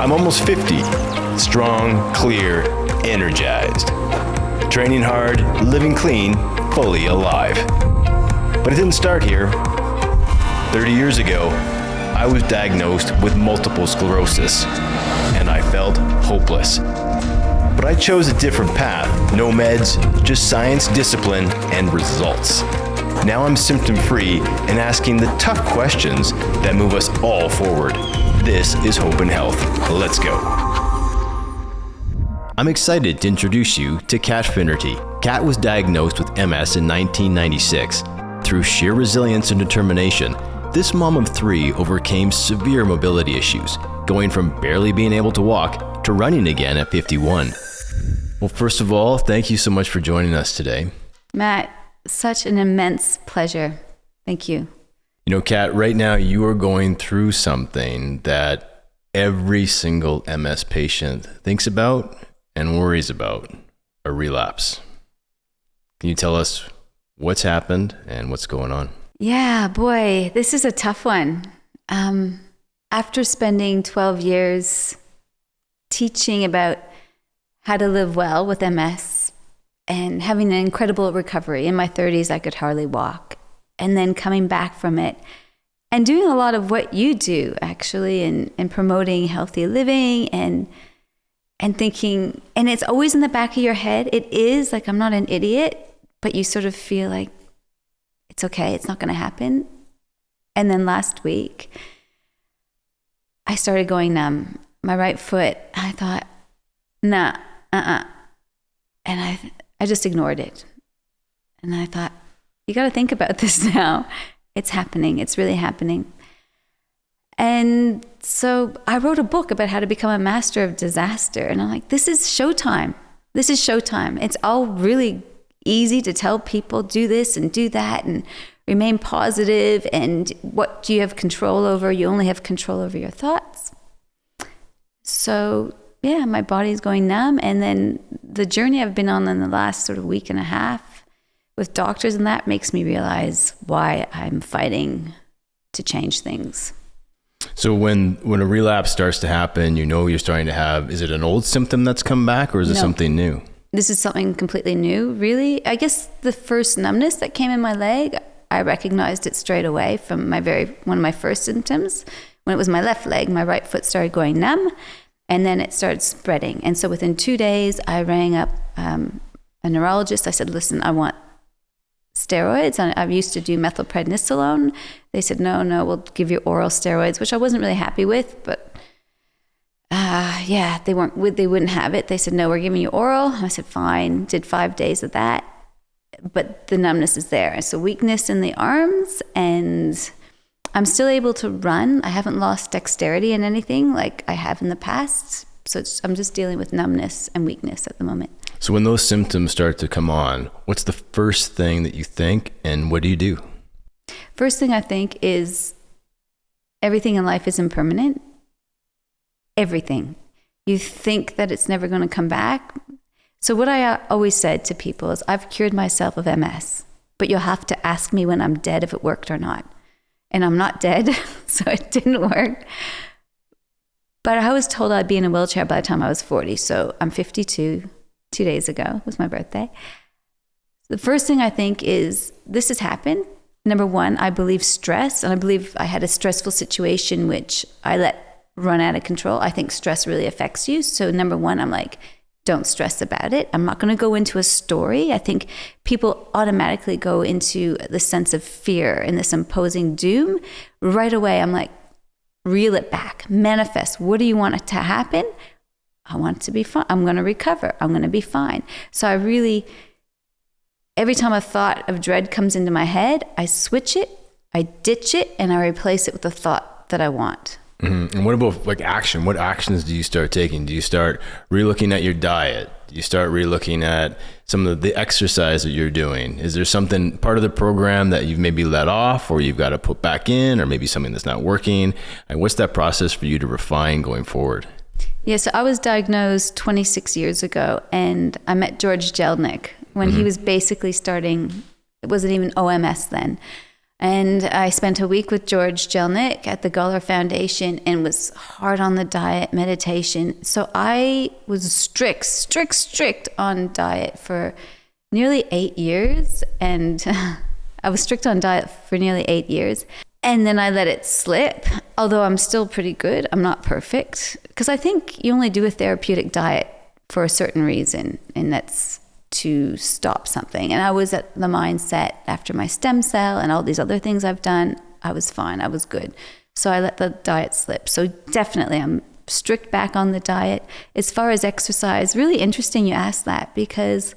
I'm almost 50, strong, clear, energized. Training hard, living clean, fully alive. But it didn't start here. 30 years ago, I was diagnosed with multiple sclerosis, and I felt hopeless. But I chose a different path. No meds, just science, discipline, and results. Now I'm symptom-free and asking the tough questions that move us all forward. This is Hope and Health. Let's go. I'm excited to introduce you to Kat Finnerty. Kat was diagnosed with MS in 1996. Through sheer resilience and determination, this mom of three overcame severe mobility issues, going from barely being able to walk to running again at 51. Well, first of all, thank you so much for joining us today. Matt, such an immense pleasure. Thank you. You know, Kat, right now you are going through something that every single MS patient thinks about and worries about, a relapse. Can you tell us what's happened and what's going on? Yeah, boy, this is a tough one. After spending 12 years teaching about how to live well with MS and having an incredible recovery, in my 30s, I could hardly walk. And then coming back from it and doing a lot of what you do, actually, and promoting healthy living and thinking, and it's always in the back of your head. It is like, I'm not an idiot, but you sort of feel like it's okay, it's not going to happen. And then last week, I started going numb. My right foot, I thought, nah, and I just ignored it. And I thought, you got to think about this now. It's happening. It's really happening. And so I wrote a book about how to become a master of disaster. And I'm like, this is showtime. This is showtime. It's all really easy to tell people, do this and do that and remain positive. And what do you have control over? You only have control over your thoughts. So yeah, my body's going numb. And then the journey I've been on in the last sort of week and a half with doctors and that makes me realize why I'm fighting to change things. So when a relapse starts to happen, you know you're starting to have, is it an old symptom that's come back or is it something new? This is something completely new, really. I guess the first numbness that came in my leg, I recognized it straight away from one of my first symptoms. When it was my left leg, my right foot started going numb and then it started spreading. And so within 2 days, I rang up a neurologist. I said, listen, I want steroids. I used to do methylprednisolone. They said, no, we'll give you oral steroids, which I wasn't really happy with, but they wouldn't have it. They said, no, we're giving you oral. I said, fine. Did 5 days of that, but the numbness is there. So weakness in the arms, and I'm still able to run. I haven't lost dexterity in anything like I have in the past. So I'm just dealing with numbness and weakness at the moment. So when those symptoms start to come on, what's the first thing that you think and what do you do? First thing I think is everything in life is impermanent. Everything. You think that it's never going to come back. So what I always said to people is, I've cured myself of MS, but you'll have to ask me when I'm dead if it worked or not. And I'm not dead, so it didn't work. But I was told I'd be in a wheelchair by the time I was 40. So I'm 52. 2 days ago was my birthday. The first thing I think is, this has happened. Number one, I believe stress, and I believe I had a stressful situation which I let run out of control. I think stress really affects you. So number one, I'm like, don't stress about it. I'm not going to go into a story. I think people automatically go into the sense of fear and this imposing doom. Right away, I'm like, reel it back, manifest. What do you want it to happen? I want it to be fine. I'm going to recover. I'm going to be fine. So I really, every time a thought of dread comes into my head, I switch it, I ditch it, and I replace it with the thought that I want. Mm-hmm. And what about like action? What actions do you start taking? Do you start relooking at your diet? Do you start relooking at some of the exercise that you're doing? Is there something, part of the program that you've maybe let off or you've got to put back in, or maybe something that's not working? And what's that process for you to refine going forward? Yeah, so I was diagnosed 26 years ago, and I met George Jelnik when he was basically starting, it wasn't even OMS then, And I spent a week with George Jelnick at the Guller Foundation and was hard on the diet, meditation. So I was strict on diet for nearly 8 years. And I was strict on diet for nearly 8 years. And then I let it slip, although I'm still pretty good. I'm not perfect. Because I think you only do a therapeutic diet for a certain reason, and that's to stop something. And I was at the mindset after my stem cell and all these other things I've done, I was fine. I was good. So I let the diet slip. So definitely I'm strict back on the diet. As far as exercise, really interesting you asked that, because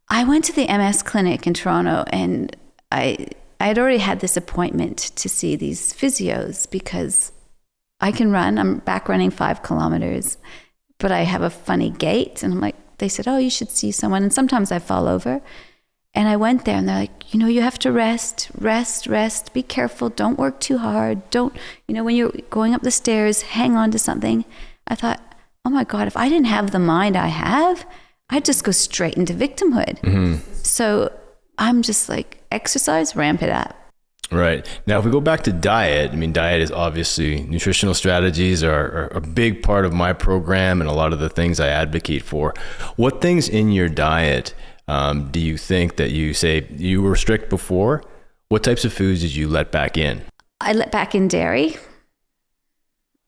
I went to the MS clinic in Toronto, and I had already had this appointment to see these physios because I can run. I'm back running 5 kilometers, but I have a funny gait. And I'm like, they said, oh, you should see someone. And sometimes I fall over. And I went there and they're like, you have to rest, be careful. Don't work too hard. Don't, when you're going up the stairs, hang on to something. I thought, oh my God, if I didn't have the mind I have, I'd just go straight into victimhood. Mm-hmm. So I'm just like, exercise, ramp it up. Right. Now, if we go back to diet, diet is obviously, nutritional strategies are a big part of my program and a lot of the things I advocate for. What things in your diet do you think that you say you were strict before? What types of foods did you let back in? I let back in dairy,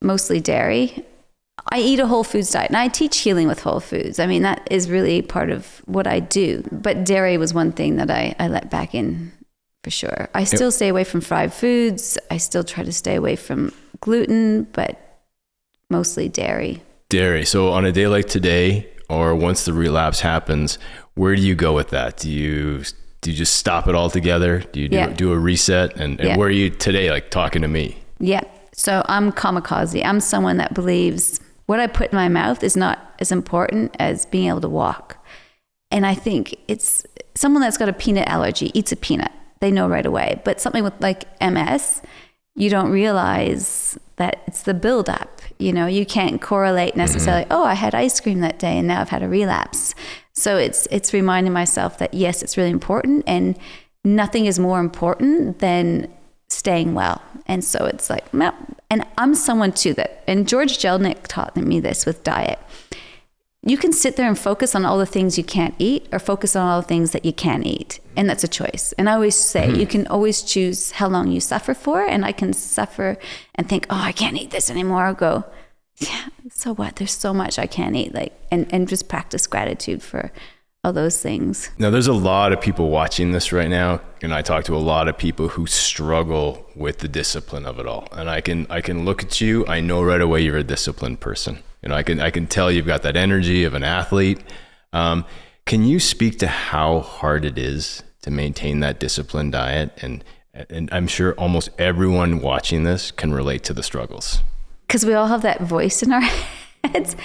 mostly dairy. I eat a whole foods diet, and I teach healing with whole foods. That is really part of what I do. But dairy was one thing that I let back in for sure. I still stay away from fried foods. I still try to stay away from gluten, but mostly dairy. Dairy. So on a day like today, or once the relapse happens, where do you go with that? Do you just stop it all together? Do you do a reset? And where are you today, like talking to me? Yeah. So I'm kamikaze. I'm someone that believes what I put in my mouth is not as important as being able to walk. And I think it's someone that's got a peanut allergy eats a peanut. They know right away. But something with like MS, you don't realize that it's the buildup. You can't correlate necessarily, I had ice cream that day and now I've had a relapse. So it's reminding myself that yes, it's really important, and nothing is more important than staying well. And so it's like, and I'm someone too that, and George Jelnick taught me this with diet. You can sit there and focus on all the things you can't eat, or focus on all the things that you can eat. And that's a choice. And I always say, you can always choose how long you suffer for. And I can suffer and think, I can't eat this anymore. I'll go, yeah, so what? There's so much I can't eat. And just practice gratitude for all those things. Now, there's a lot of people watching this right now, and I talk to a lot of people who struggle with the discipline of it all. And I can look at you, I know right away you're a disciplined person. I can tell you've got that energy of an athlete. Can you speak to how hard it is to maintain that disciplined diet? And I'm sure almost everyone watching this can relate to the struggles. Because we all have that voice in our heads.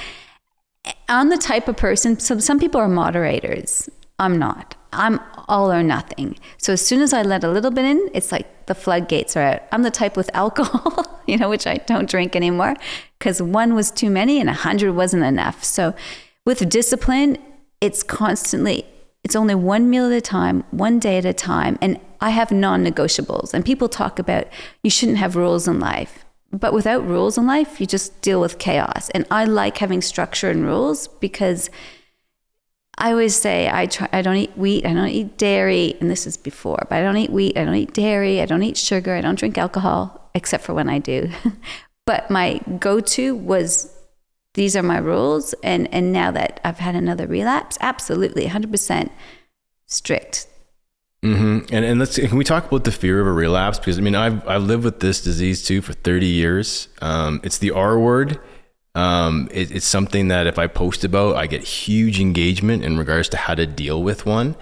I'm the type of person, so some people are moderators. I'm not. I'm all or nothing. So as soon as I let a little bit in, it's like the floodgates are out. I'm the type with alcohol, which I don't drink anymore, because 1 was too many and 100 wasn't enough. So with discipline, it's only one meal at a time, one day at a time. And I have non-negotiables. And people talk about you shouldn't have rules in life. But without rules in life, you just deal with chaos. And I like having structure and rules, because I always say I don't eat wheat, I don't eat dairy, and this is before, but I don't eat wheat, I don't eat dairy, I don't eat sugar, I don't drink alcohol, except for when I do. But my go-to was, these are my rules. And now that I've had another relapse, absolutely 100% strict. Mm-hmm. And can we talk about the fear of a relapse? Because I've lived with this disease too for 30 years. It's the R word. It's something that if I post about, I get huge engagement in regards to how to deal with one.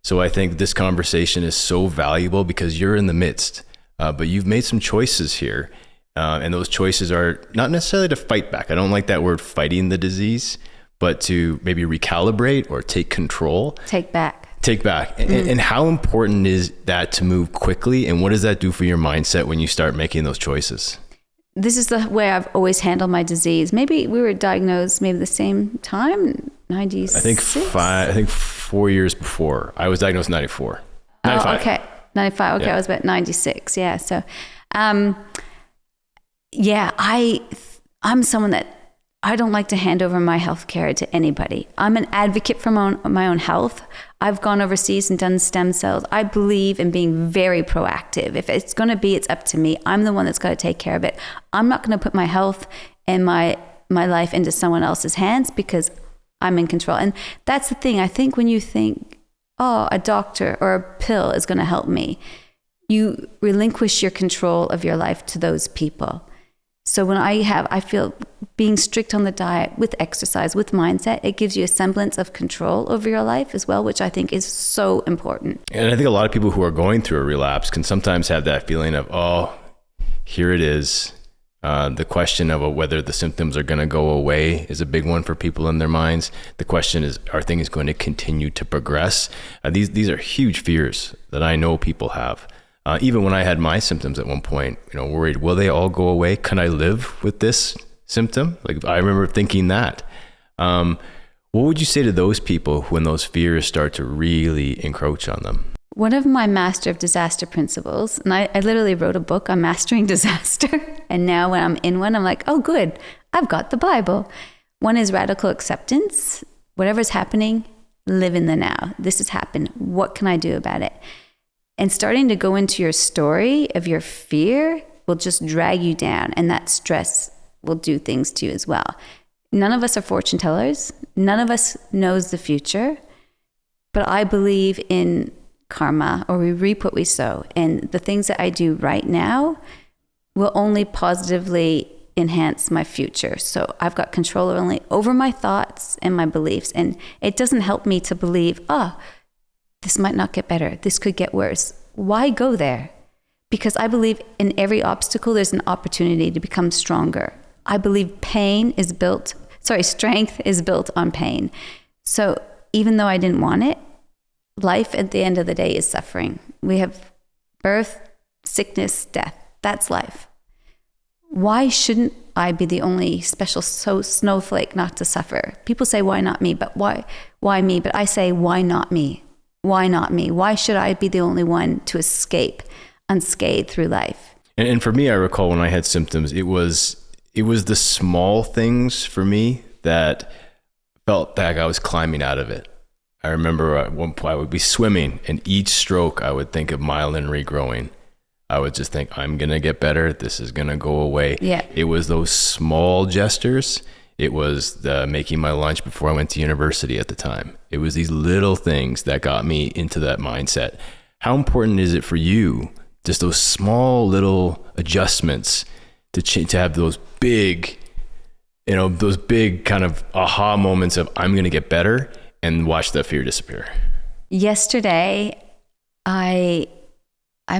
So I think this conversation is so valuable because you're in the midst, but you've made some choices here. And those choices are not necessarily to fight back. I don't like that word, fighting the disease, but to maybe recalibrate or take control. Take back. And how important is that to move quickly? And what does that do for your mindset when you start making those choices? This is the way I've always handled my disease. Maybe we were diagnosed maybe the same time, 96? I think 4 years before. I was diagnosed in 94. 95. Oh, okay. 95. Okay, Yeah. I was about 96. Yeah. So, yeah, I'm someone that I don't like to hand over my healthcare to anybody. I'm an advocate for my own health. I've gone overseas and done stem cells. I believe in being very proactive. If it's going to be, it's up to me. I'm the one that's got to take care of it. I'm not going to put my health and my life into someone else's hands because I'm in control. And that's the thing. I think when you think, oh, a doctor or a pill is going to help me, you relinquish your control of your life to those people. So when I feel being strict on the diet with exercise, with mindset, it gives you a semblance of control over your life as well, which I think is so important. And I think a lot of people who are going through a relapse can sometimes have that feeling of, oh, here it is. The question of whether the symptoms are going to go away is a big one for people in their minds. The question is, are things going to continue to progress? These are huge fears that I know people have. Even when I had my symptoms at one point, worried, will they all go away? Can I live with this symptom? Like, I remember thinking that. What would you say to those people when those fears start to really encroach on them? One of my master of disaster principles, and I literally wrote a book on mastering disaster. And now when I'm in one, I'm like, oh, good, I've got the Bible. One is radical acceptance. Whatever's happening, live in the now. This has happened. What can I do about it? And starting to go into your story of your fear will just drag you down, and that stress will do things to you as well. None of us are fortune tellers. None of us knows the future, but I believe in karma, or we reap what we sow. And the things that I do right now will only positively enhance my future. So I've got control only over my thoughts and my beliefs. And it doesn't help me to believe, this might not get better. This could get worse. Why go there? Because I believe in every obstacle, there's an opportunity to become stronger. I believe strength is built on pain. So even though I didn't want it, life at the end of the day is suffering. We have birth, sickness, death. That's life. Why shouldn't I be the only special snowflake not to suffer? People say, why not me? But why me? But I say, why not me? Why not me? Why should I be the only one to escape unscathed through life? And for me, I recall when I had symptoms, it was the small things for me that felt like I was climbing out of it. I remember at one point I would be swimming, and each stroke I would think of myelin regrowing. I would just think, I'm going to get better. This is going to go away. Yeah. It was those small gestures. It was the making my lunch before I went to university at the time. It was these little things that got me into that mindset. How important is it for you, just those small little adjustments to have those big kind of aha moments of I'm going to get better and watch that fear disappear? Yesterday, I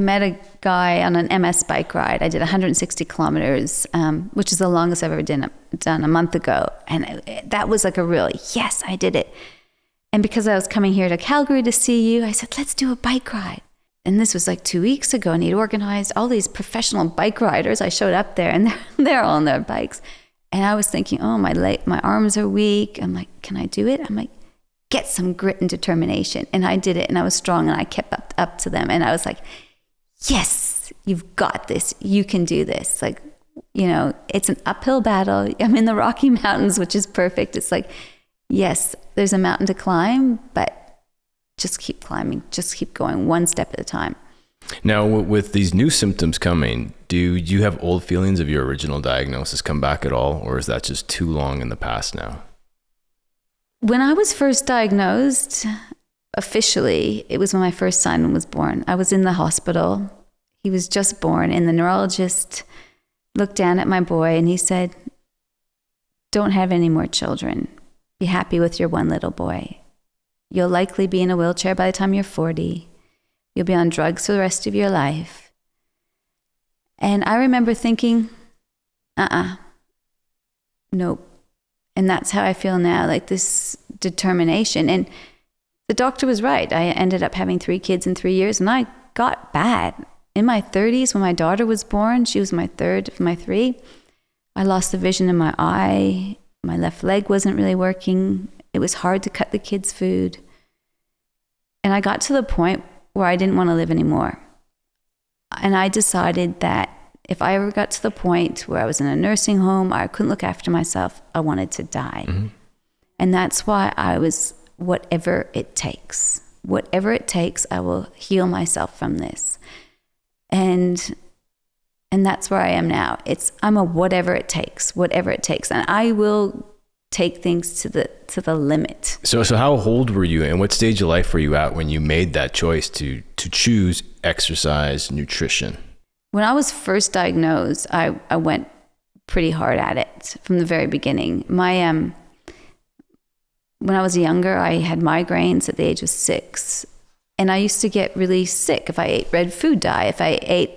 met a guy on an MS bike ride. I did 160 kilometers, which is the longest I've ever done a month ago. And that was like a real, yes, I did it. And because I was coming here to Calgary to see you, I said, let's do a bike ride. And this was like 2 weeks ago, and he'd organized all these professional bike riders. I showed up there, and they're all on their bikes. And I was thinking, oh, my arms are weak. I'm like, can I do it? I'm like, get some grit and determination. And I did it, and I was strong, and I kept up to them. And I was like, yes, you've got this. You can do this. Like, it's an uphill battle. I'm in the Rocky Mountains, which is perfect. It's like, yes, there's a mountain to climb, but just keep climbing. Just keep going one step at a time. Now, with these new symptoms coming, do you have old feelings of your original diagnosis come back at all, or is that just too long in the past now? When I was first diagnosed, officially, it was when my first son was born. I was in the hospital. He was just born, and the neurologist looked down at my boy and he said, don't have any more children. Be happy with your one little boy. You'll likely be in a wheelchair by the time you're 40. You'll be on drugs for the rest of your life. And I remember thinking, nope. And that's how I feel now, like this determination. And the doctor was right. I ended up having 3 kids in 3 years, and I got bad. In my 30s, when my daughter was born, she was my third of my 3, I lost the vision in my eye. My left leg wasn't really working. It was hard to cut the kids' food. And I got to the point where I didn't want to live anymore. And I decided that if I ever got to the point where I was in a nursing home, I couldn't look after myself, I wanted to die. Mm-hmm. And that's why I was, whatever it takes, I will heal myself from this. And that's where I am now. I'm a whatever it takes. And I will take things to the limit. So how old were you and what stage of life were you at when you made that choice to choose exercise, nutrition? When I was first diagnosed, I went pretty hard at it from the very beginning. When I was younger, I had migraines at the age of 6. And I used to get really sick if I ate red food dye, if I ate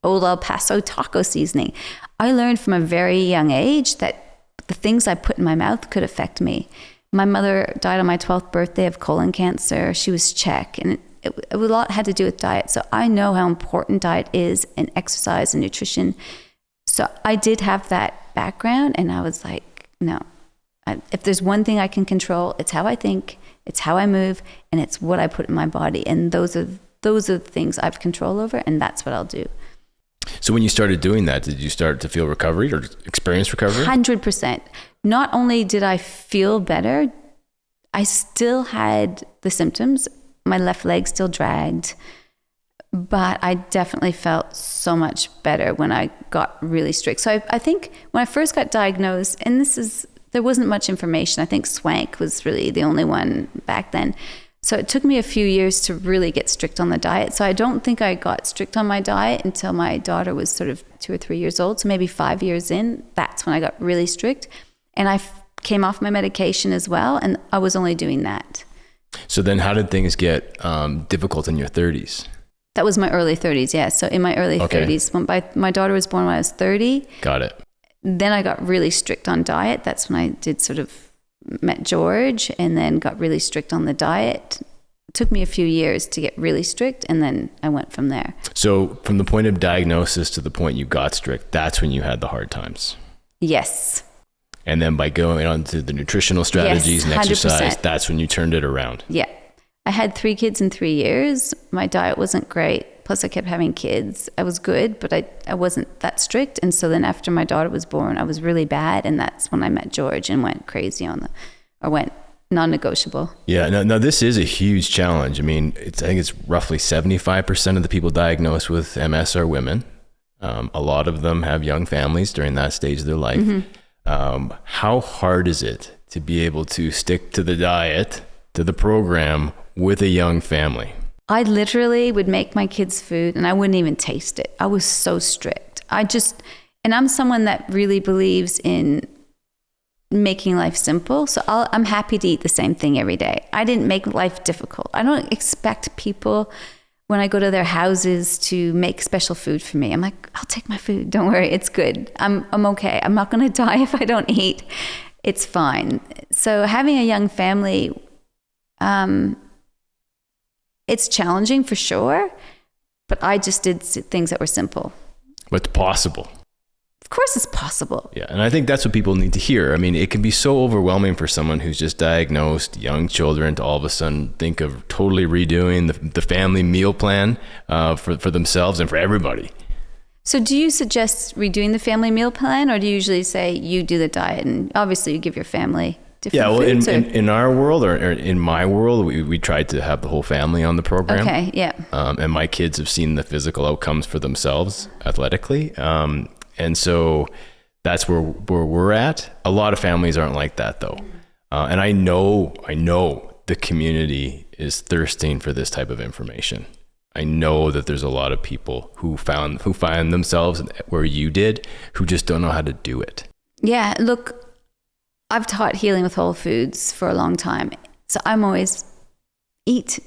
Old El Paso taco seasoning. I learned from a very young age that the things I put in my mouth could affect me. My mother died on my 12th birthday of colon cancer. She was Czech, and a lot had to do with diet. So I know how important diet is, and exercise and nutrition. So I did have that background, and I was like, no. If there's one thing I can control, it's how I think, it's how I move, and it's what I put in my body. And those are the things I have control over, and that's what I'll do. So when you started doing that, did you start to feel recovery or experience recovery? 100%. Not only did I feel better, I still had the symptoms. My left leg still dragged, but I definitely felt so much better when I got really strict. So I think when I first got diagnosed, and there wasn't much information. I think Swank was really the only one back then. So it took me a few years to really get strict on the diet. So I don't think I got strict on my diet until my daughter was sort of 2 or 3 years old. So maybe 5 years in, that's when I got really strict. And I came off my medication as well. And I was only doing that. So then how did things get difficult in your 30s? That was my early 30s, yeah. So in my early 30s, when my daughter was born when I was 30. Got it. Then I got really strict on diet. That's when I did met George and then got really strict on the diet. It took me a few years to get really strict, and then I went from there. So from the point of diagnosis to the point you got strict, that's when you had the hard times? Yes. And then by going on to the nutritional strategies and exercise, that's when you turned it around? Yeah. I had 3 kids in 3 years. My diet wasn't great. Plus I kept having kids. I was good, but I wasn't that strict. And so then after my daughter was born, I was really bad. And that's when I met George and went crazy went non-negotiable. Yeah. Now this is a huge challenge. I mean, I think it's roughly 75% of the people diagnosed with MS are women. A lot of them have young families during that stage of their life. Mm-hmm. How hard is it to be able to stick to the diet, to the program with a young family? I literally would make my kids food and I wouldn't even taste it. I was so strict. And I'm someone that really believes in making life simple. So I'm happy to eat the same thing every day. I didn't make life difficult. I don't expect people when I go to their houses to make special food for me. I'm like, I'll take my food. Don't worry. It's good. I'm okay. I'm not going to die if I don't eat. It's fine. So having a young family, it's challenging for sure, but I just did things that were simple. But it's possible. Of course it's possible. Yeah, and I think that's what people need to hear. I mean, it can be so overwhelming for someone who's just diagnosed, young children, to all of a sudden think of totally redoing the family meal plan for themselves and for everybody. So do you suggest redoing the family meal plan, or do you usually say you do the diet and obviously you give your family different foods? In our world, or in my world, we tried to have the whole family on the program. Okay, yeah. And my kids have seen the physical outcomes for themselves athletically. And so that's where we're at. A lot of families aren't like that though. And I know the community is thirsting for this type of information. I know that there's a lot of people who find themselves where you did, who just don't know how to do it. Yeah, look, I've taught healing with whole foods for a long time. So I'm always eat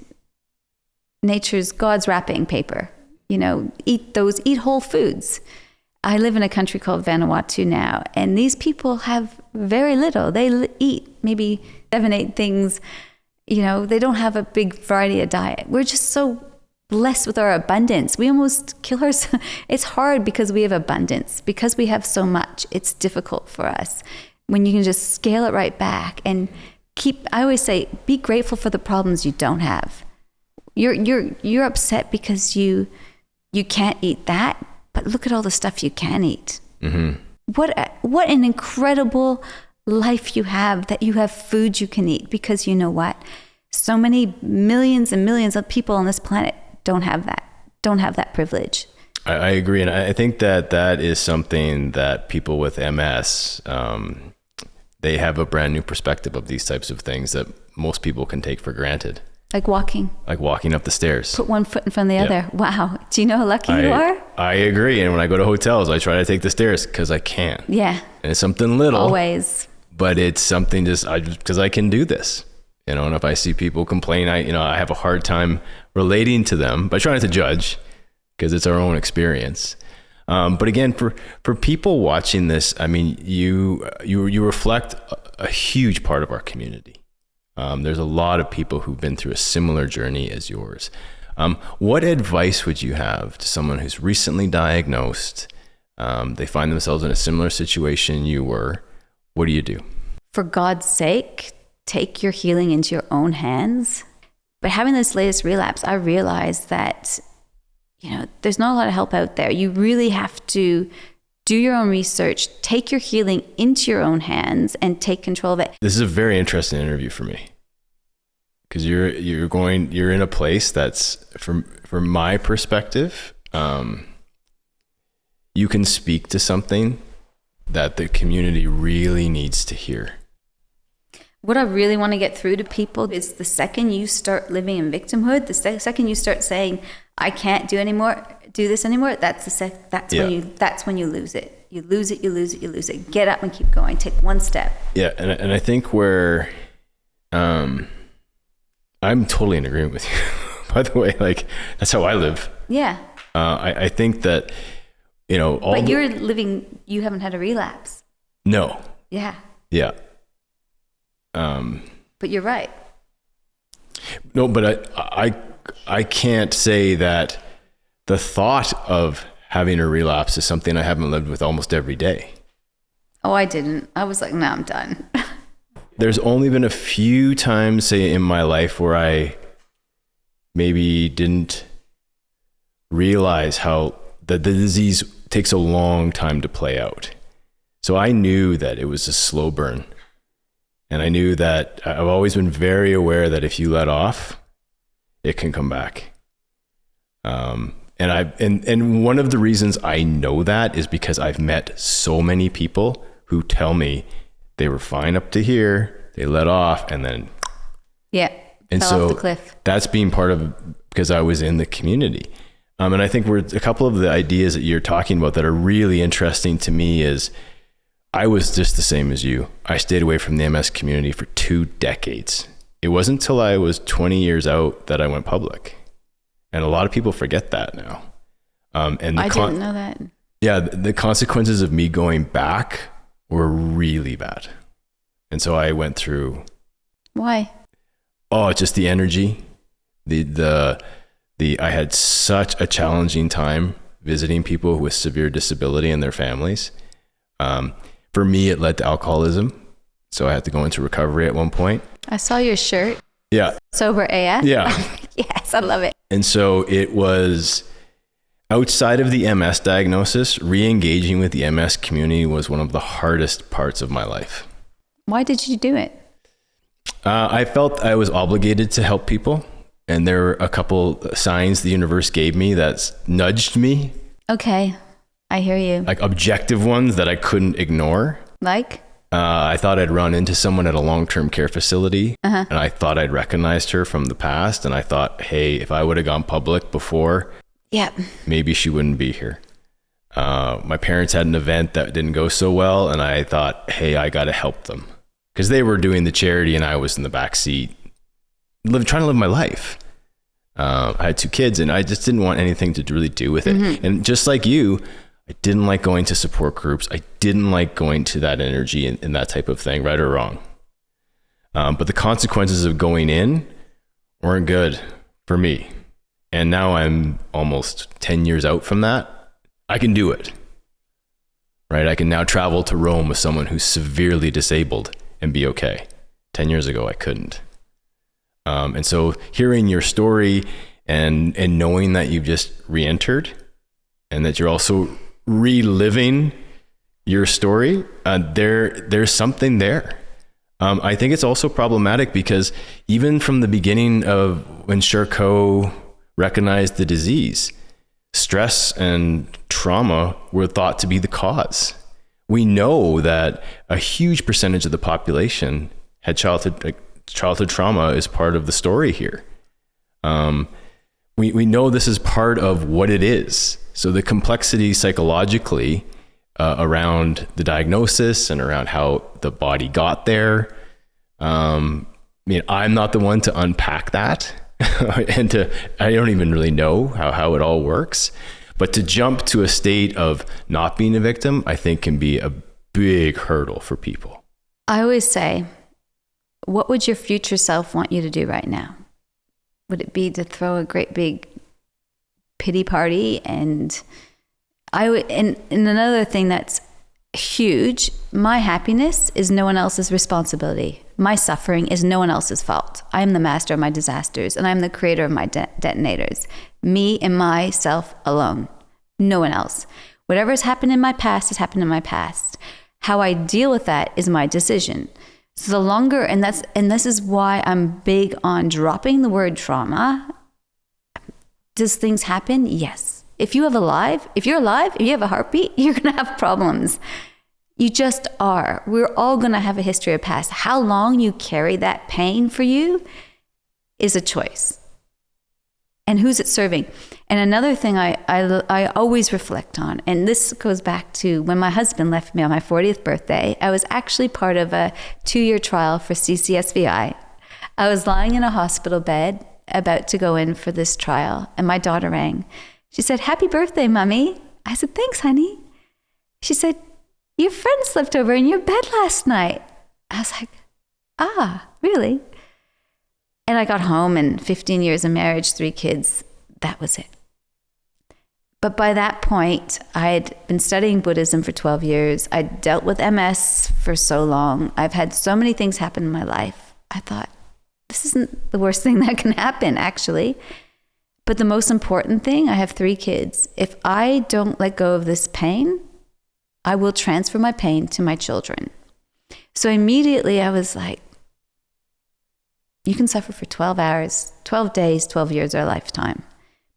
God's wrapping paper, eat whole foods. I live in a country called Vanuatu now, and these people have very little. They eat maybe 7-8 things. They don't have a big variety of diet. We're just so blessed with our abundance. We almost kill ourselves. It's hard because we have abundance. Because we have so much, it's difficult for us. When you can just scale it right back and I always say, be grateful for the problems you don't have. You're upset because you you can't eat that, but look at all the stuff you can eat. Mm-hmm. What an incredible life you have, that you have food you can eat, because you know what? So many millions and millions of people on this planet don't have that privilege. I agree. And I think that is something that people with MS, they have a brand new perspective of these types of things that most people can take for granted. Like walking up the stairs. Put one foot in front of the other. Wow. Do you know how lucky you are? I agree. And when I go to hotels, I try to take the stairs because I can. Yeah. And it's something little. Always. But it's something because I can do this. And if I see people complain, I have a hard time relating to them, but I try not to judge because it's our own experience. But again, for people watching this, I mean, you reflect a huge part of our community. There's a lot of people who've been through a similar journey as yours. What advice would you have to someone who's recently diagnosed? They find themselves in a similar situation you were. What do you do? For God's sake, take your healing into your own hands. But having this latest relapse, I realized that, there's not a lot of help out there. You really have to do your own research, take your healing into your own hands, and take control of it. This is a very interesting interview for me, because you're in a place that's, from my perspective, you can speak to something that the community really needs to hear. What I really want to get through to people is, the second you start living in victimhood, the second you start saying, I can't do this anymore, that's when you lose it. You lose it. Get up and keep going. Take one step. Yeah, and I think where I'm totally in agreement with you. By the way, that's how I live. Yeah. I think that, but you haven't had a relapse. No. Yeah. Yeah. But you're right. No, but I can't say that the thought of having a relapse is something I haven't lived with almost every day. Oh, I didn't. I was like, no, I'm done. There's only been a few times, say, in my life where I maybe didn't realize how the disease takes a long time to play out. So I knew that it was a slow burn. And I knew that I've always been very aware that if you let off, it can come back. And one of the reasons I know that is because I've met so many people who tell me they were fine up to here, they let off, and then fell off the cliff. That's being part of, because I was in the community. And I think a couple of the ideas that you're talking about that are really interesting to me is, I was just the same as you. I stayed away from the MS community for 2 decades. It wasn't until I was 20 years out that I went public. And a lot of people forget that now. I didn't know that. Yeah, the consequences of me going back were really bad. And so I went through. Why? Oh, just the energy. I had such a challenging time visiting people with severe disability and their families. For me, it led to alcoholism. So I had to go into recovery at one point. I saw your shirt. Yeah. Sober AF? Yeah. Yes, I love it. And so it was, outside of the MS diagnosis, re-engaging with the MS community was one of the hardest parts of my life. Why did you do it? I felt I was obligated to help people. And there were a couple signs the universe gave me that nudged me. Okay. I hear you. Like objective ones that I couldn't ignore. Like? I thought I'd run into someone at a long-term care facility, and I thought I'd recognized her from the past. And I thought, hey, if I would have gone public before, maybe she wouldn't be here. My parents had an event that didn't go so well, and I thought, hey, I got to help them. Because they were doing the charity and I was in the back seat, trying to live my life. I had 2 kids and I just didn't want anything to really do with it. And just like you, I didn't like going to support groups. I didn't like going to that energy and that type of thing, right or wrong. But the consequences of going in weren't good for me. And now I'm almost 10 years out from that. I can do it, right? I can now travel to Rome with someone who's severely disabled and be okay. 10 years ago, I couldn't. And so hearing your story and knowing that you've just re-entered, and that you're also reliving your story, there's something there. I think it's also problematic because even from the beginning of when Charcot recognized the disease, stress and trauma were thought to be the cause. We know that a huge percentage of the population had childhood trauma as part of the story here. We know this is part of what it is. So the complexity psychologically around the diagnosis and around how the body got there. I'm not the one to unpack that and I don't even really know how it all works, but to jump to a state of not being a victim, I think can be a big hurdle for people. I always say, what would your future self want you to do right now? Would it be to throw a great big pity party? And another thing that's huge, my happiness is no one else's responsibility. My suffering is no one else's fault. I am the master of my disasters, and I'm the creator of my detonators. Me and myself alone. No one else. Whatever has happened in my past has happened in my past. How I deal with that is my decision. So the longer, and this is why I'm big on dropping the word trauma. Does things happen? Yes. If you're alive, if you have a heartbeat, you're going to have problems. You just are. We're all going to have a history of past. How long you carry that pain for you is a choice. And who's it serving? And another thing I always reflect on, and this goes back to when my husband left me on my 40th birthday. I was actually part of a 2-year trial for CCSVI. I was lying in a hospital bed about to go in for this trial, and my daughter rang. She said, "Happy birthday, Mommy." I said, "Thanks, honey." She said, "Your friend slept over in your bed last night." I was like, really? And I got home, and 15 years of marriage, 3 kids, that was it. But by that point, I had been studying Buddhism for 12 years. I'd dealt with MS for so long. I've had so many things happen in my life. I thought, this isn't the worst thing that can happen, actually. But the most important thing, I have 3 kids. If I don't let go of this pain, I will transfer my pain to my children. So immediately I was like, you can suffer for 12 hours, 12 days, 12 years, or a lifetime.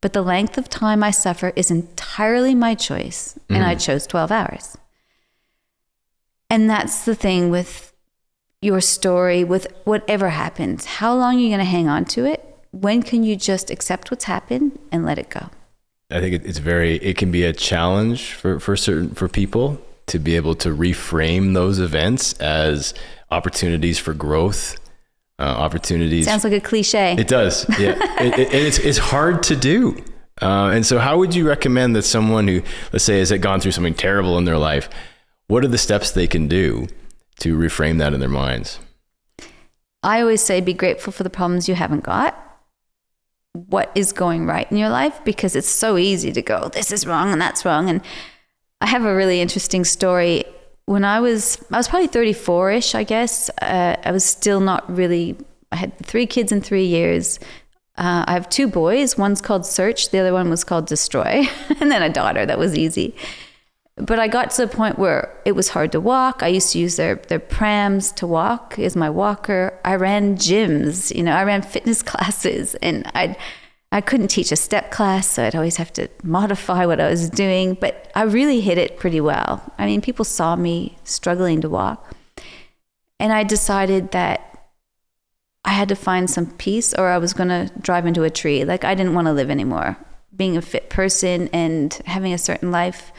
But the length of time I suffer is entirely my choice. And I chose 12 hours. And that's the thing with your story, with whatever happens. How long are you going to hang on to it? When can you just accept what's happened and let it go? I think it can be a challenge for people to be able to reframe those events as opportunities for growth, opportunities. Sounds like a cliche. It does. Yeah. It's hard to do. And so how would you recommend that someone who, let's say, has gone through something terrible in their life, what are the steps they can do to reframe that in their minds? I always say, be grateful for the problems you haven't got. What is going right in your life? Because it's so easy to go, this is wrong and that's wrong. And I have a really interesting story. When I was probably 34-ish, I guess. I was still not really, I had 3 kids in 3 years. I have 2 boys. One's called Search. The other one was called Destroy. And then a daughter. That was easy. But I got to the point where it was hard to walk. I used to use their prams to walk as my walker. I ran gyms, I ran fitness classes, and I couldn't teach a step class, so I'd always have to modify what I was doing. But I really hit it pretty well. I mean, people saw me struggling to walk. And I decided that I had to find some peace or I was going to drive into a tree. Like, I didn't want to live anymore. Being a fit person and having a certain life,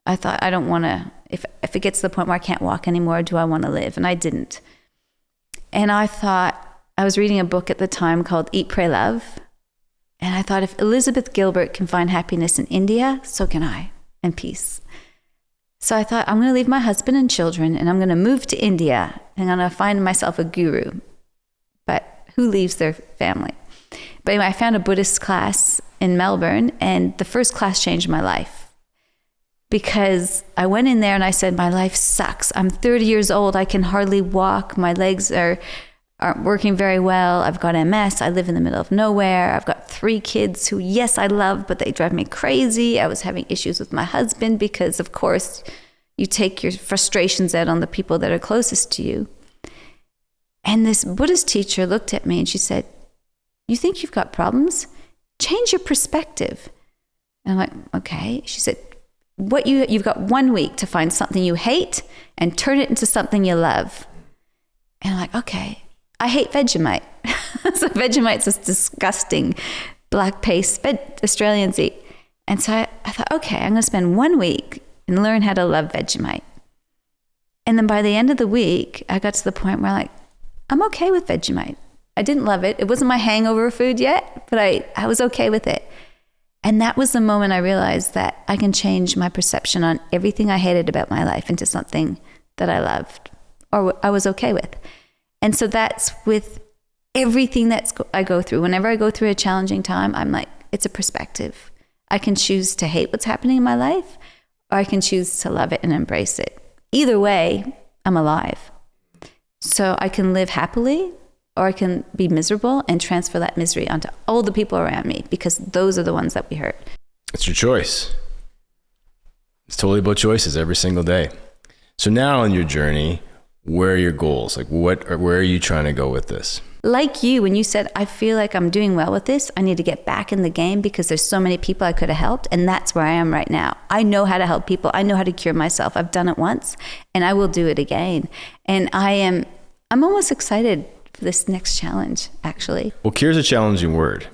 I thought, I don't want to, if it gets to the point where I can't walk anymore, do I want to live? And I didn't. And I thought, I was reading a book at the time called Eat, Pray, Love. And I thought, if Elizabeth Gilbert can find happiness in India, so can I, and peace. So I thought, I'm going to leave my husband and children, and I'm going to move to India, and I'm going to find myself a guru. But who leaves their family? But anyway, I found a Buddhist class in Melbourne, and the first class changed my life. Because I went in there and I said, my life sucks. I'm 30 years old. I can hardly walk. My legs are aren't working very well. I've got MS. I live in the middle of nowhere. I've got 3 kids who, yes, I love, but they drive me crazy. I was having issues with my husband because, of course, you take your frustrations out on the people that are closest to you. And this Buddhist teacher looked at me and she said, you think you've got problems? Change your perspective. And I'm like, okay. She said, you've got 1 week to find something you hate and turn it into something you love. And I'm like, okay. I hate Vegemite. So Vegemite's this disgusting black paste Australians eat. And so I thought, okay, I'm going to spend 1 week and learn how to love Vegemite. And then by the end of the week, I got to the point where I'm okay with Vegemite. I didn't love it. It wasn't my hangover food yet, but I was okay with it. And that was the moment I realized that I can change my perception on everything I hated about my life into something that I loved or I was okay with. And so that's with everything I go through. Whenever I go through a challenging time, I'm like, it's a perspective. I can choose to hate what's happening in my life, or I can choose to love it and embrace it. Either way, I'm alive. So I can live happily, or I can be miserable and transfer that misery onto all the people around me, because those are the ones that we hurt. It's your choice. It's totally about choices every single day. So now on your journey, where are your goals? Where are you trying to go with this? Like you, when you said, I feel like I'm doing well with this, I need to get back in the game because there's so many people I could have helped. And that's where I am right now. I know how to help people. I know how to cure myself. I've done it once and I will do it again. And I'm almost excited for this next challenge, actually. Well, cure is a challenging word.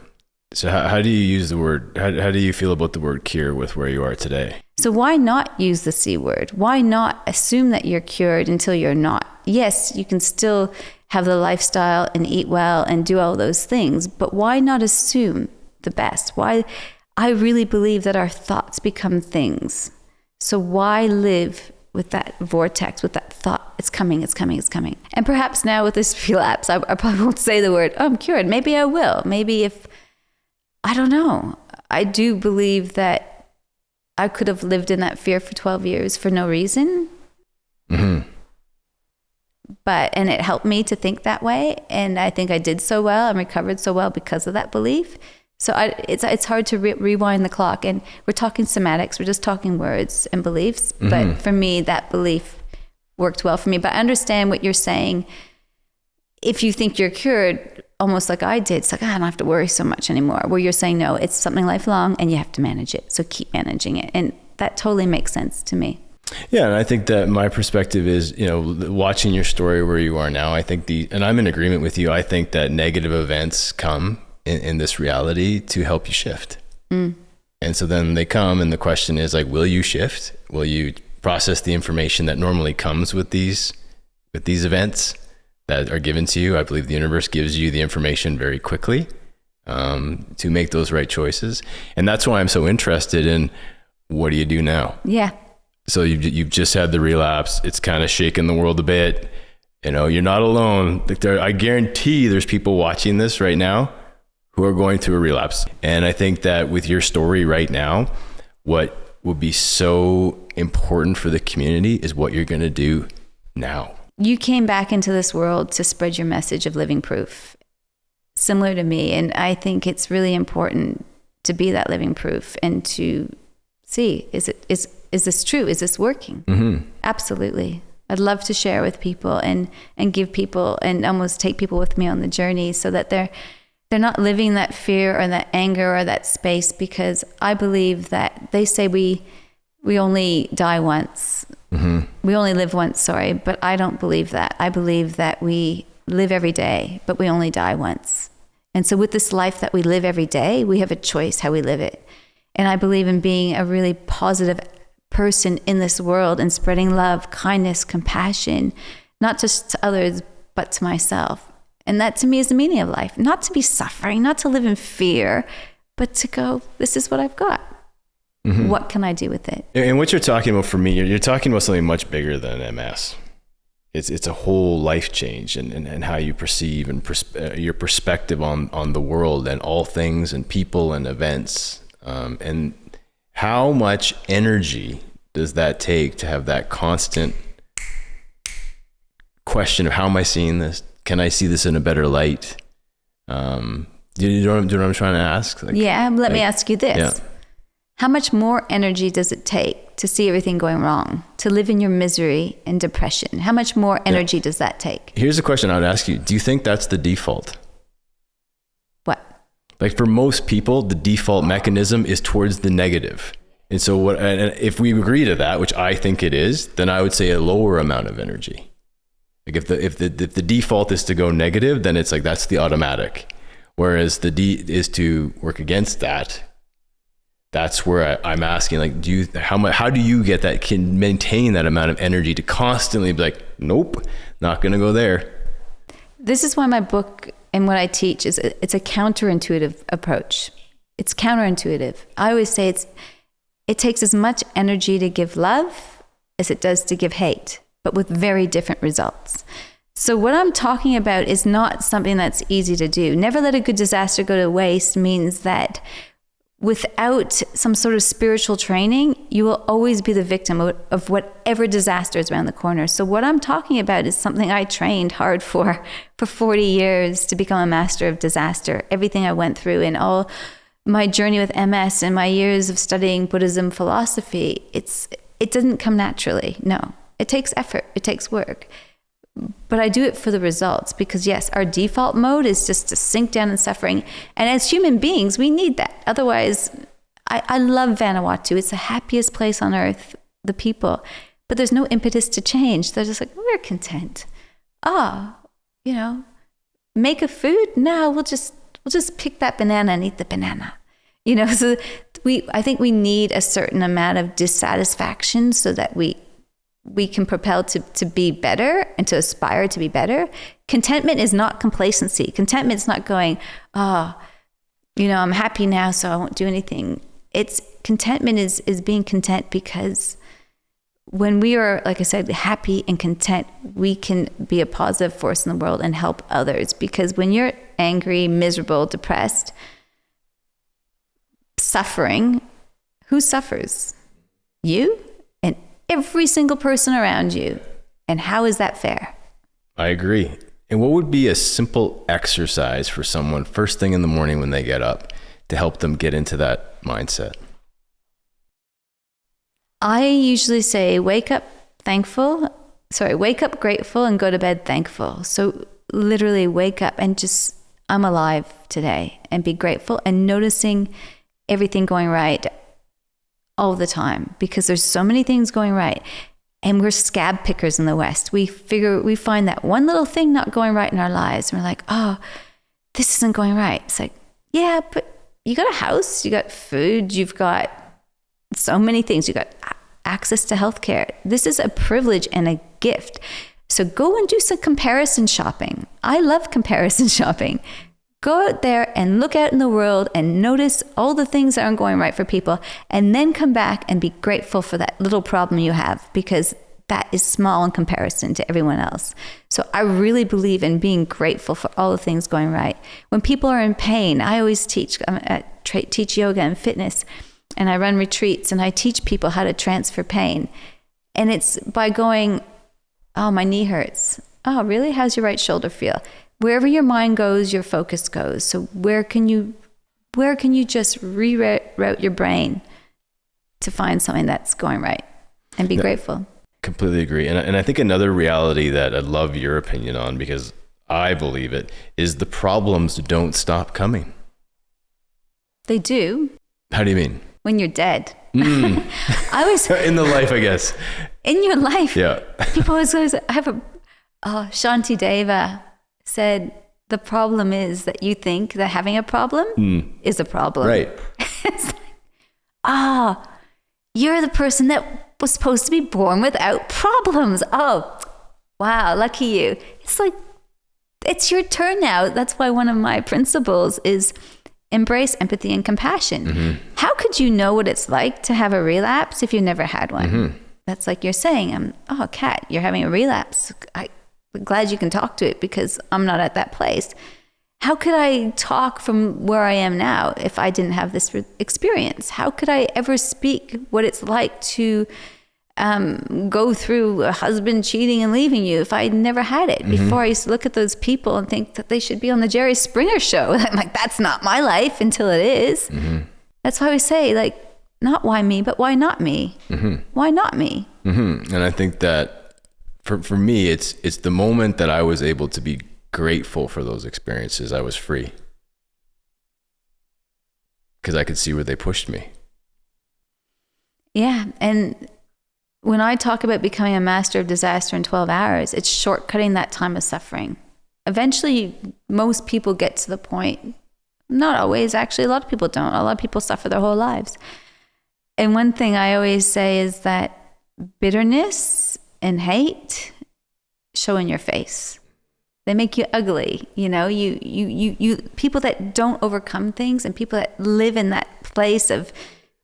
So how do you use the word? How do you feel about the word cure with where you are today? So why not use the C word? Why not assume that you're cured until you're not? Yes, you can still have the lifestyle and eat well and do all those things, but why not assume the best? Why? I really believe that our thoughts become things. So why live with that vortex, with that thought, it's coming, it's coming, it's coming. And perhaps now with this relapse, I probably won't say the word, oh, I'm cured. Maybe I will. Maybe I don't know. I do believe that I could have lived in that fear for 12 years for no reason. Mm-hmm. And it helped me to think that way. And I think I did so well and recovered so well because of that belief. So it's hard to rewind the clock. And we're talking somatics. We're just talking words and beliefs. Mm-hmm. But for me, that belief worked well for me. But I understand what you're saying. If you think you're cured, almost like I did, it's like, I don't have to worry so much anymore. Where you're saying, no, it's something lifelong and you have to manage it. So keep managing it. And that totally makes sense to me. Yeah. And I think that my perspective is, watching your story where you are now, I think and I'm in agreement with you. I think that negative events come in this reality to help you shift. Mm. And so then they come and the question is will you shift? Will you process the information that normally comes with these events that are given to you? I believe the universe gives you the information very quickly to make those right choices. And that's why I'm so interested in what do you do now? Yeah. So you've just had the relapse. It's kind of shaken the world a bit. You're not alone. I guarantee there's people watching this right now who are going through a relapse. And I think that with your story right now, what would be so important for the community is what you're going to do now. You came back into this world to spread your message of living proof, similar to me. And I think it's really important to be that living proof and to see, is this true? Is this working? Mm-hmm. Absolutely. I'd love to share with people and give people and almost take people with me on the journey so that they're not living that fear or that anger or that space, because I believe that they say we only die once. Mm-hmm. We only live once, sorry, but I don't believe that. I believe that we live every day, but we only die once. And so with this life that we live every day, we have a choice how we live it. And I believe in being a really positive person in this world and spreading love, kindness, compassion, not just to others, but to myself. And that to me is the meaning of life, not to be suffering, not to live in fear, but to go, this is what I've got. Mm-hmm. What can I do with it? And what you're talking about for me, you're talking about something much bigger than MS. It's a whole life change and how you perceive and your perspective on the world and all things and people and events. And how much energy does that take to have that constant question of how am I seeing this? can I see this in a better light? Do you know what I'm trying to ask? Like, let me ask you this. Yeah. How much more energy does it take to see everything going wrong, to live in your misery and depression? How much more energy does that take? Here's a question I would ask you. Do you think that's the default? What? Like for most people, the default mechanism is towards the negative. And so and if we agree to that, which I think it is, then I would say a lower amount of energy. Like if the default is to go negative, then it's like, that's the automatic. Whereas the D is to work against that. That's where I'm asking, like, how do you get that, can maintain that amount of energy to constantly be like, nope, not going to go there. This is why my book and what I teach it's a counterintuitive approach. It's counterintuitive. I always say it takes as much energy to give love as it does to give hate, but with very different results. So what I'm talking about is not something that's easy to do. Never let a good disaster go to waste means that without some sort of spiritual training, you will always be the victim of whatever disaster is around the corner. So what I'm talking about is something I trained hard for 40 years to become a master of disaster. Everything I went through and all my journey with MS and my years of studying Buddhism philosophy, it doesn't come naturally. No, it takes effort. It takes work. But I do it for the results because, yes, our default mode is just to sink down in suffering. And as human beings, we need that. Otherwise, I love Vanuatu. It's the happiest place on earth, the people. But there's no impetus to change. They're just like, we're content. Make a food? No, we'll just pick that banana and eat the banana. So I think we need a certain amount of dissatisfaction so that we can propel to be better and to aspire to be better. Contentment is not complacency. Contentment is not going, I'm happy now, so I won't do anything. Contentment is being content because when we are, like I said, happy and content, we can be a positive force in the world and help others. Because when you're angry, miserable, depressed, suffering, who suffers? You? Every single person around you. And how is that fair? I agree. And what would be a simple exercise for someone first thing in the morning when they get up to help them get into that mindset? I usually say wake up grateful and go to bed thankful. So literally wake up and just, I'm alive today, and be grateful and noticing everything going right all the time, because there's so many things going right. And we're scab pickers in the West. We find that one little thing not going right in our lives. And we're like, oh, this isn't going right. It's like, yeah, but you got a house, you got food, you've got so many things. You got access to healthcare. This is a privilege and a gift. So go and do some comparison shopping. I love comparison shopping. Go out there and look out in the world and notice all the things that aren't going right for people, and then come back and be grateful for that little problem you have, because that is small in comparison to everyone else. So I really believe in being grateful for all the things going right. When people are in pain, I always teach yoga and fitness, and I run retreats, and I teach people how to transfer pain. And it's by going, oh, my knee hurts. Oh, really? How's your right shoulder feel? Wherever your mind goes, your focus goes. So where can you just reroute your brain to find something that's going right and be grateful? Completely agree. And I think another reality that I'd love your opinion on, because I believe it, is the problems don't stop coming. They do. How do you mean? When you're dead. I was in the life, I guess. In your life. Yeah. People always go, Shanti Deva said, the problem is that you think that having a problem is a problem. Right. It's like, you're the person that was supposed to be born without problems. Oh, wow, lucky you. It's like, it's your turn now. That's why one of my principles is embrace empathy and compassion. Mm-hmm. How could you know what it's like to have a relapse if you never had one? Mm-hmm. That's like you're saying, Kat, you're having a relapse. I'm glad you can talk to it because I'm not at that place. How could I talk from where I am now if I didn't have this experience? How could I ever speak what it's like to go through a husband cheating and leaving you if I never had it. Before, I used to look at those people and think that they should be on the Jerry Springer show. I'm like, that's not my life until it is. That's why we say, like, not why me, but why not me? Why not me? And I think that for me, it's the moment that I was able to be grateful for those experiences. I was free because I could see where they pushed me. Yeah. And when I talk about becoming a master of disaster in 12 hours, it's shortcutting that time of suffering. Eventually, most people get to the point, not always, actually, a lot of people don't. A lot of people suffer their whole lives. And one thing I always say is that bitterness and hate show in your face. They make you ugly. You know, you people that don't overcome things and people that live in that place of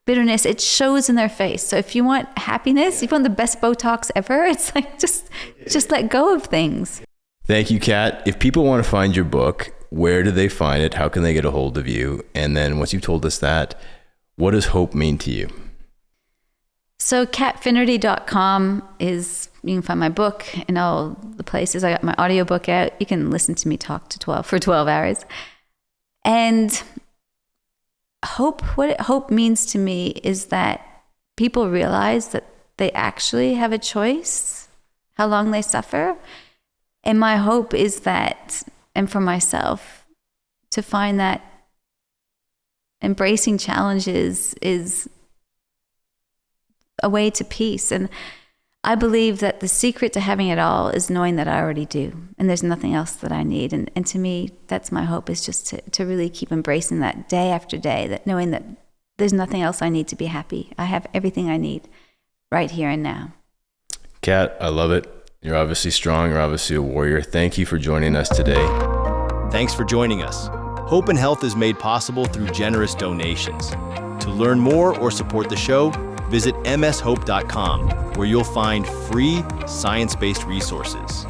bitterness, it shows in their face. So if you want happiness, if you want the best Botox ever, it's like just let go of things. Thank you, Kat. If people want to find your book, where do they find it? How can they get a hold of you? And then once you've told us that, what does hope mean to you? So katfinnerty.com is, you can find my book in all the places. I got my audiobook out. You can listen to me talk for 12 hours. And what hope means to me is that people realize that they actually have a choice how long they suffer. And my hope is that, and for myself, to find that embracing challenges is a way to peace. And I believe that the secret to having it all is knowing that I already do, and there's nothing else that I need. And to me, that's my hope, is just to really keep embracing that day after day, that knowing that there's nothing else I need to be happy. I have everything I need right here and now. Kat, I love it. You're obviously strong. You're obviously a warrior. Thank you for joining us today. Thanks for joining us. Hope and Health is made possible through generous donations. To learn more or support the show, visit mshope.com, where you'll find free science-based resources.